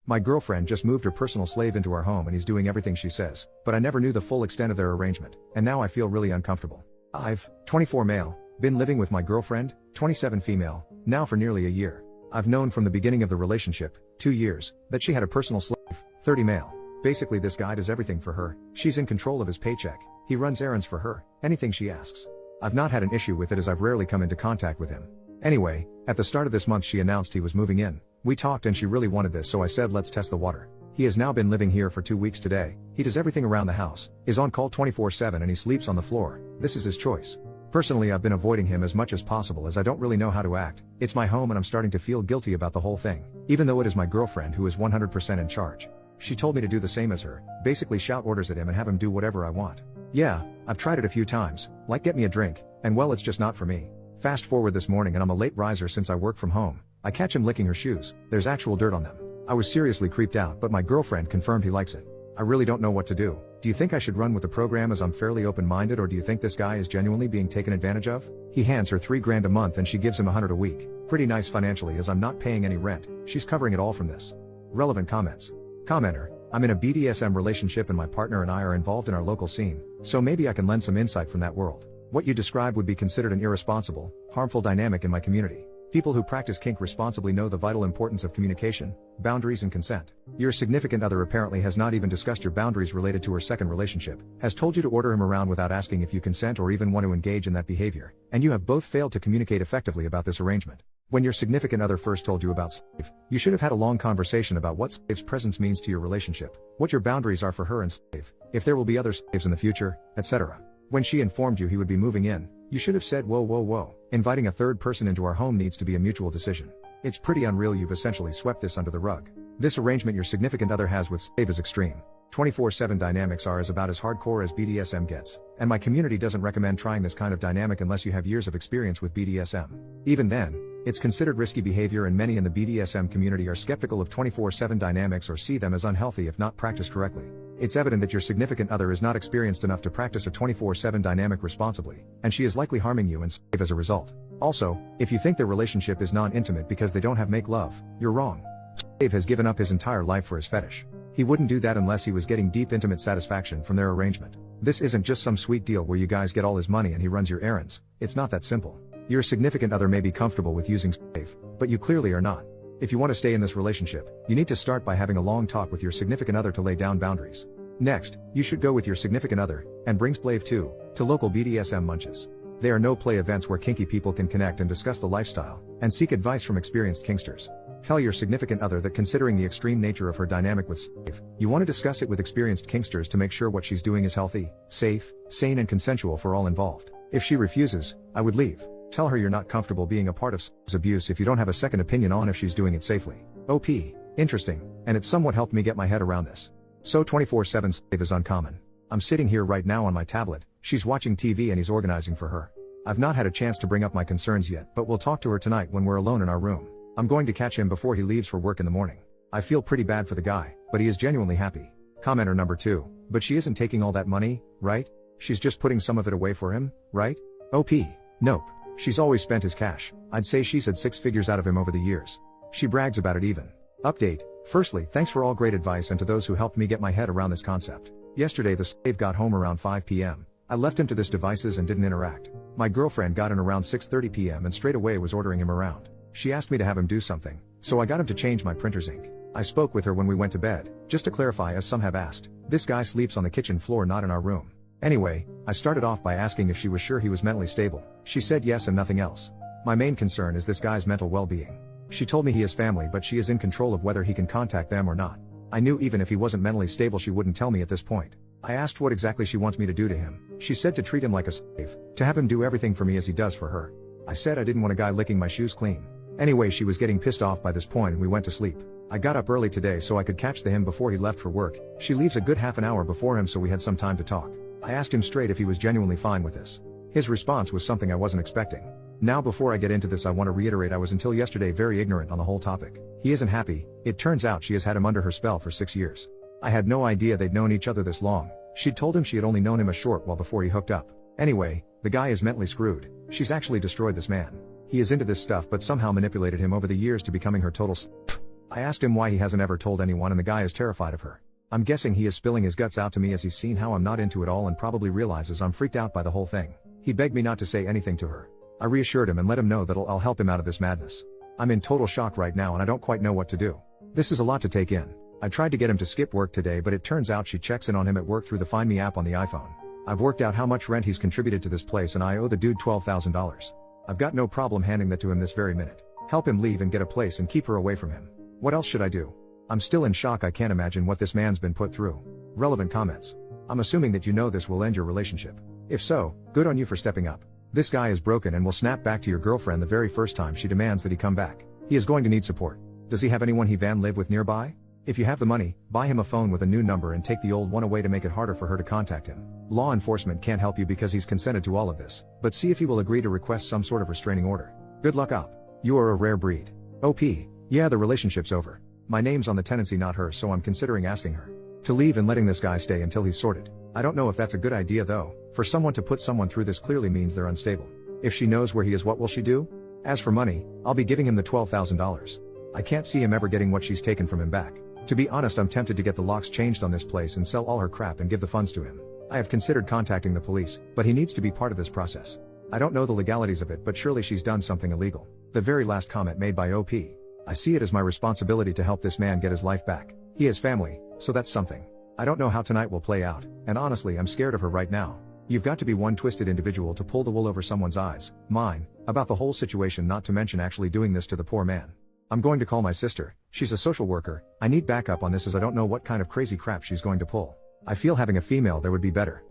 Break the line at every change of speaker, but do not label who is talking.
My girlfriend just moved her personal slave into our home and he's doing everything she says, but I never knew the full extent of their arrangement, and now I feel really uncomfortable. I've, 24 male, been living with my girlfriend, 27 female, now for nearly a year. I've known from the beginning of the relationship, 2 years, that she had a personal slave, 30 male. Basically this guy does everything for her, she's in control of his paycheck, he runs errands for her, anything she asks. I've not had an issue with it as I've rarely come into contact with him. Anyway, at the start of this month she announced he was moving in. We talked and she really wanted this, so I said let's test the water. He has now been living here for 2 weeks today, he does everything around the house, is on call 24/7 and he sleeps on the floor. This is his choice. Personally I've been avoiding him as much as possible as I don't really know how to act. It's my home and I'm starting to feel guilty about the whole thing, even though it is my girlfriend who is 100% in charge. She told me to do the same as her, basically shout orders at him and have him do whatever I want. Yeah, I've tried it a few times, like get me a drink, and well it's just not for me. Fast forward this morning and I'm a late riser since I work from home. I catch him licking her shoes, there's actual dirt on them. I was seriously creeped out, but my girlfriend confirmed he likes it. I really don't know what to do. Do you think I should run with the program as I'm fairly open-minded, or do you think this guy is genuinely being taken advantage of? He hands her $3 grand a month and she gives him $100 a week. Pretty nice financially as I'm not paying any rent, she's covering it all from this. Relevant comments. Commenter, I'm in a BDSM relationship and my partner and I are involved in our local scene, so maybe I can lend some insight from that world. What you describe would be considered an irresponsible, harmful dynamic in my community. People who practice kink responsibly know the vital importance of communication, boundaries and consent. Your significant other apparently has not even discussed your boundaries related to her second relationship, has told you to order him around without asking if you consent or even want to engage in that behavior, and you have both failed to communicate effectively about this arrangement. When your significant other first told you about slave, you should have had a long conversation about what slave's presence means to your relationship, what your boundaries are for her and slave, if there will be other slaves in the future, etc. When she informed you he would be moving in, you should have said whoa, inviting a third person into our home needs to be a mutual decision. It's pretty unreal you've essentially swept this under the rug. This arrangement your significant other has with slave is extreme. 24/7 dynamics are about as hardcore as BDSM gets, and my community doesn't recommend trying this kind of dynamic unless you have years of experience with BDSM. Even then, it's considered risky behavior and many in the BDSM community are skeptical of 24/7 dynamics or see them as unhealthy if not practiced correctly. It's evident that your significant other is not experienced enough to practice a 24/7 dynamic responsibly, and she is likely harming you and slave as a result. Also, if you think their relationship is non-intimate because they don't have make love, you're wrong. Slave has given up his entire life for his fetish. He wouldn't do that unless he was getting deep intimate satisfaction from their arrangement. This isn't just some sweet deal where you guys get all his money and he runs your errands. It's not that simple. Your significant other may be comfortable with using slave, but you clearly are not. If you want to stay in this relationship, you need to start by having a long talk with your significant other to lay down boundaries. Next, you should go with your significant other, and bring slave too, to local BDSM munches. They are no-play events where kinky people can connect and discuss the lifestyle, and seek advice from experienced kinksters. Tell your significant other that considering the extreme nature of her dynamic with slave, you want to discuss it with experienced kinksters to make sure what she's doing is healthy, safe, sane and consensual for all involved. If she refuses, I would leave. Tell her you're not comfortable being a part of slave's abuse if you don't have a second opinion on if she's doing it safely. OP. Interesting, and it somewhat helped me get my head around this. So 24/7 slave is uncommon. I'm sitting here right now on my tablet, she's watching TV and he's organizing for her. I've not had a chance to bring up my concerns yet, but we'll talk to her tonight when we're alone in our room. I'm going to catch him before he leaves for work in the morning. I feel pretty bad for the guy, but he is genuinely happy. Commenter number 2, but she isn't taking all that money, right? She's just putting some of it away for him, right? OP. Nope. She's always spent his cash. I'd say she's had 6 figures out of him over the years. She brags about it even. Update. Firstly, thanks for all great advice and to those who helped me get my head around this concept. Yesterday the slave got home around 5 p.m. I left him to his devices and didn't interact. My girlfriend got in around 6:30 p.m. and straight away was ordering him around. She asked me to have him do something, so I got him to change my printer's ink. I spoke with her when we went to bed, just to clarify as some have asked, this guy sleeps on the kitchen floor not in our room. Anyway, I started off by asking if she was sure he was mentally stable. She said yes and nothing else. My main concern is this guy's mental well-being. She told me he has family but she is in control of whether he can contact them or not. I knew even if he wasn't mentally stable she wouldn't tell me at this point. I asked what exactly she wants me to do to him. She said to treat him like a slave, to have him do everything for me as he does for her. I said I didn't want a guy licking my shoes clean. Anyway, she was getting pissed off by this point and we went to sleep. I got up early today so I could catch him before he left for work. She leaves a good half an hour before him so we had some time to talk. I asked him straight if he was genuinely fine with this. His response was something I wasn't expecting. Now before I get into this I want to reiterate I was until yesterday very ignorant on the whole topic. He isn't happy. It turns out she has had him under her spell for 6 years. I had no idea they'd known each other this long. She'd told him she had only known him a short while before he hooked up. Anyway, the guy is mentally screwed. She's actually destroyed this man. He is into this stuff but somehow manipulated him over the years to becoming her total slave. I asked him why he hasn't ever told anyone and the guy is terrified of her. I'm guessing he is spilling his guts out to me as he's seen how I'm not into it all and probably realizes I'm freaked out by the whole thing. He begged me not to say anything to her. I reassured him and let him know that I'll help him out of this madness. I'm in total shock right now and I don't quite know what to do. This is a lot to take in. I tried to get him to skip work today, but it turns out she checks in on him at work through the Find Me app on the iPhone. I've worked out how much rent he's contributed to this place and I owe the dude $12,000. I've got no problem handing that to him this very minute. Help him leave and get a place and keep her away from him. What else should I do? I'm still in shock. I can't imagine what this man's been put through. Relevant comments. I'm assuming that you know this will end your relationship. If so, good on you for stepping up. This guy is broken and will snap back to your girlfriend the very first time she demands that he come back. He is going to need support. Does he have anyone he van live with nearby? If you have the money, buy him a phone with a new number and take the old one away to make it harder for her to contact him. Law enforcement can't help you because he's consented to all of this, but see if he will agree to request some sort of restraining order. Good luck up. You are a rare breed. OP. Yeah, the relationship's over. My name's on the tenancy, not hers, so I'm considering asking her to leave and letting this guy stay until he's sorted. I don't know if that's a good idea though. For someone to put someone through this clearly means they're unstable. If she knows where he is, what will she do? As for money, I'll be giving him the $12,000. I can't see him ever getting what she's taken from him back. To be honest, I'm tempted to get the locks changed on this place and sell all her crap and give the funds to him. I have considered contacting the police, but he needs to be part of this process. I don't know the legalities of it, but surely she's done something illegal. The very last comment made by OP. I see it as my responsibility to help this man get his life back. He has family, so that's something. I don't know how tonight will play out, and honestly I'm scared of her right now. You've got to be one twisted individual to pull the wool over someone's eyes, mine, about the whole situation, not to mention actually doing this to the poor man. I'm going to call my sister. She's a social worker. I need backup on this as I don't know what kind of crazy crap she's going to pull. I feel having a female there would be better.